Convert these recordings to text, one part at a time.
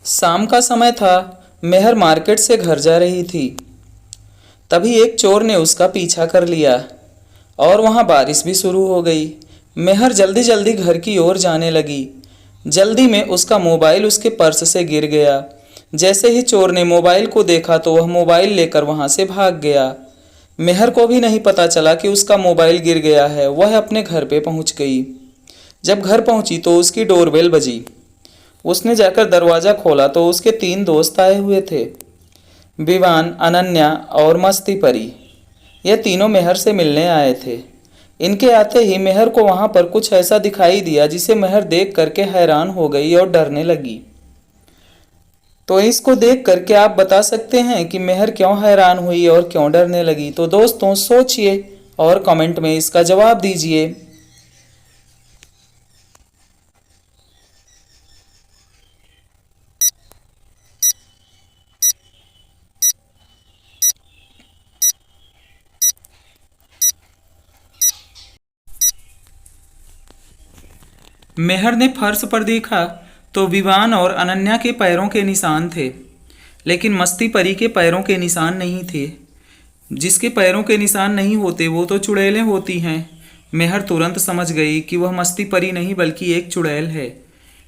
शाम का समय था। मेहर मार्केट से घर जा रही थी। तभी एक चोर ने उसका पीछा कर लिया और वहाँ बारिश भी शुरू हो गई। मेहर जल्दी जल्दी घर की ओर जाने लगी। जल्दी में उसका मोबाइल उसके पर्स से गिर गया। जैसे ही चोर ने मोबाइल को देखा तो वह मोबाइल लेकर वहाँ से भाग गया। मेहर को भी नहीं पता चला कि उसका मोबाइल गिर गया है। वह अपने घर पे पहुँच गई। जब घर पहुँची तो उसकी डोरबेल बजी। उसने जाकर दरवाज़ा खोला तो उसके 3 दोस्त आए हुए थे, विवान, अनन्या और मस्ती परी। ये तीनों मेहर से मिलने आए थे। इनके आते ही मेहर को वहाँ पर कुछ ऐसा दिखाई दिया जिसे मेहर देख करके हैरान हो गई और डरने लगी। तो इसको देख करके आप बता सकते हैं कि मेहर क्यों हैरान हुई और क्यों डरने लगी? तो दोस्तों सोचिए और कमेंट में इसका जवाब दीजिए। मेहर ने फर्श पर देखा तो विवान और अनन्या के पैरों के निशान थे, लेकिन मस्ती परी के पैरों के निशान नहीं थे। जिसके पैरों के निशान नहीं होते वो तो चुड़ैलें होती हैं। मेहर तुरंत समझ गई कि वह मस्ती परी नहीं बल्कि एक चुड़ैल है।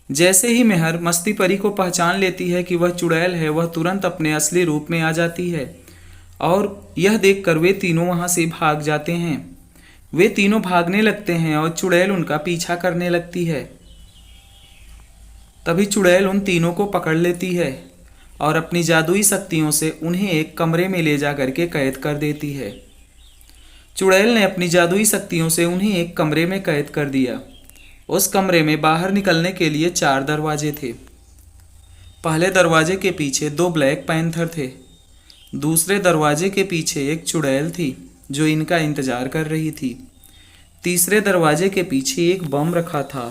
जैसे ही मेहर मस्ती परी को पहचान लेती है कि वह चुड़ैल है, वह तुरंत अपने असली रूप में आ जाती है और यह देखकर वे तीनों वहां से भाग जाते हैं। वे तीनों भागने लगते हैं और चुड़ैल उनका पीछा करने लगती है। तभी चुड़ैल उन तीनों को पकड़ लेती है और अपनी जादुई शक्तियों से उन्हें एक कमरे में ले जा करके कैद कर देती है। चुड़ैल ने अपनी जादुई शक्तियों से उन्हें एक कमरे में कैद कर दिया। उस कमरे में बाहर निकलने के लिए 4 दरवाजे थे। पहले दरवाजे के पीछे 2 ब्लैक पैंथर थे। दूसरे दरवाजे के पीछे एक चुड़ैल थी जो इनका इंतजार कर रही थी। तीसरे दरवाजे के पीछे एक बम रखा था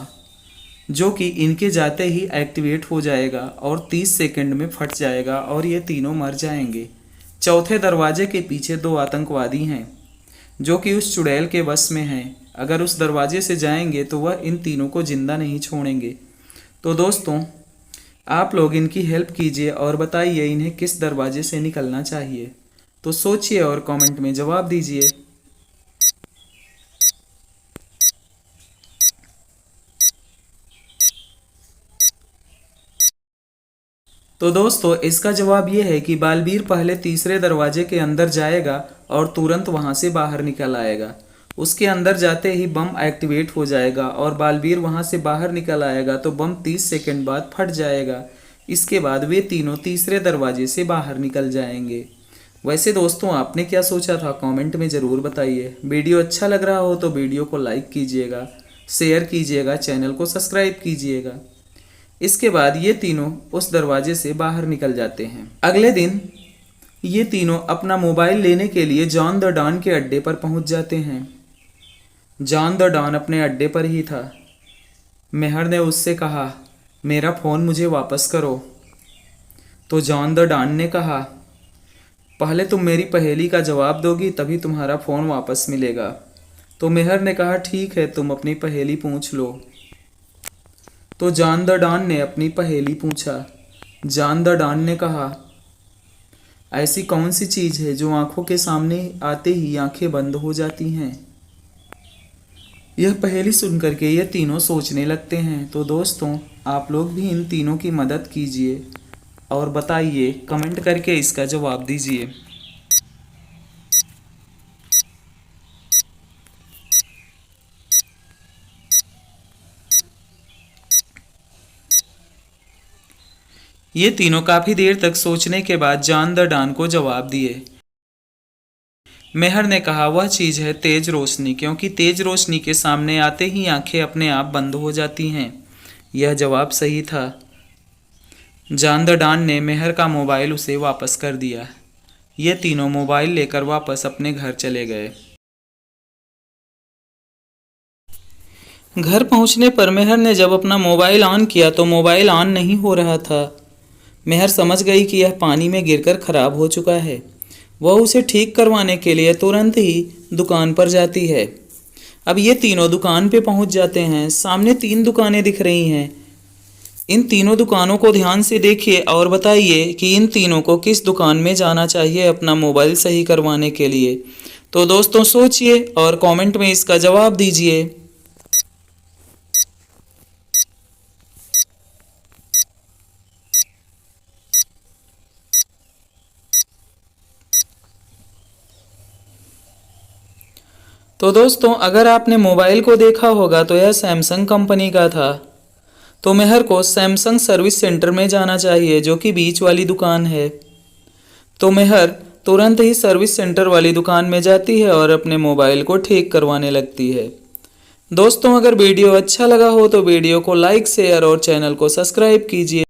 जो कि इनके जाते ही एक्टिवेट हो जाएगा और 30 सेकंड में फट जाएगा और ये तीनों मर जाएंगे। चौथे दरवाजे के पीछे 2 आतंकवादी हैं जो कि उस चुड़ैल के वश में हैं। अगर उस दरवाजे से जाएंगे तो वह इन तीनों को जिंदा नहीं छोड़ेंगे। तो दोस्तों आप लोग इनकी हेल्प कीजिए और बताइए इन्हें किस दरवाजे से निकलना चाहिए। तो सोचिए और कमेंट में जवाब दीजिए। तो दोस्तों इसका जवाब ये है कि बालवीर पहले तीसरे दरवाजे के अंदर जाएगा और तुरंत वहां से बाहर निकल आएगा। उसके अंदर जाते ही बम एक्टिवेट हो जाएगा और बालवीर वहां से बाहर निकल आएगा तो बम 30 सेकंड बाद फट जाएगा। इसके बाद वे तीनों तीसरे दरवाजे से बाहर निकल जाएंगे। वैसे दोस्तों आपने क्या सोचा था कमेंट में ज़रूर बताइए। वीडियो अच्छा लग रहा हो तो वीडियो को लाइक कीजिएगा, शेयर कीजिएगा, चैनल को सब्सक्राइब कीजिएगा। इसके बाद ये तीनों उस दरवाजे से बाहर निकल जाते हैं। अगले दिन ये तीनों अपना मोबाइल लेने के लिए जॉन द डॉन के अड्डे पर पहुंच जाते हैं। जॉन द डॉन अपने अड्डे पर ही था। मेहर ने उससे कहा, मेरा फ़ोन मुझे वापस करो। तो जॉन द डॉन ने कहा, पहले तुम मेरी पहेली का जवाब दोगी तभी तुम्हारा फ़ोन वापस मिलेगा। तो मेहर ने कहा, ठीक है तुम अपनी पहेली पूछ लो। तो जॉन द डॉन ने अपनी पहेली पूछा। जॉन द डॉन ने कहा, ऐसी कौन सी चीज़ है जो आंखों के सामने आते ही आंखें बंद हो जाती हैं? यह पहेली सुनकर के ये तीनों सोचने लगते हैं। तो दोस्तों आप लोग भी इन तीनों की मदद कीजिए और बताइए, कमेंट करके इसका जवाब दीजिए। ये तीनों काफी देर तक सोचने के बाद जॉन द डॉन को जवाब दिए। मेहर ने कहा, वह चीज़ है तेज रोशनी, क्योंकि तेज रोशनी के सामने आते ही आंखें अपने आप बंद हो जाती हैं। यह जवाब सही था। जॉन द डॉन ने मेहर का मोबाइल उसे वापस कर दिया। ये तीनों मोबाइल लेकर वापस अपने घर चले गए। घर पहुंचने पर मेहर ने जब अपना मोबाइल ऑन किया तो मोबाइल ऑन नहीं हो रहा था। मेहर समझ गई कि यह पानी में गिरकर खराब हो चुका है। वह उसे ठीक करवाने के लिए तुरंत ही दुकान पर जाती है। अब ये तीनों दुकान पे पहुंच जाते हैं। सामने 3 दुकानें दिख रही हैं। इन तीनों दुकानों को ध्यान से देखिए और बताइए कि इन तीनों को किस दुकान में जाना चाहिए अपना मोबाइल सही करवाने के लिए। तो दोस्तों सोचिए और कमेंट में इसका जवाब दीजिए। तो दोस्तों अगर आपने मोबाइल को देखा होगा तो यह सैमसंग कंपनी का था। तो मेहर को सैमसंग सर्विस सेंटर में जाना चाहिए जो कि बीच वाली दुकान है। तो मेहर तुरंत ही सर्विस सेंटर वाली दुकान में जाती है और अपने मोबाइल को ठीक करवाने लगती है। दोस्तों अगर वीडियो अच्छा लगा हो तो वीडियो को लाइक शेयर और चैनल को सब्सक्राइब कीजिए।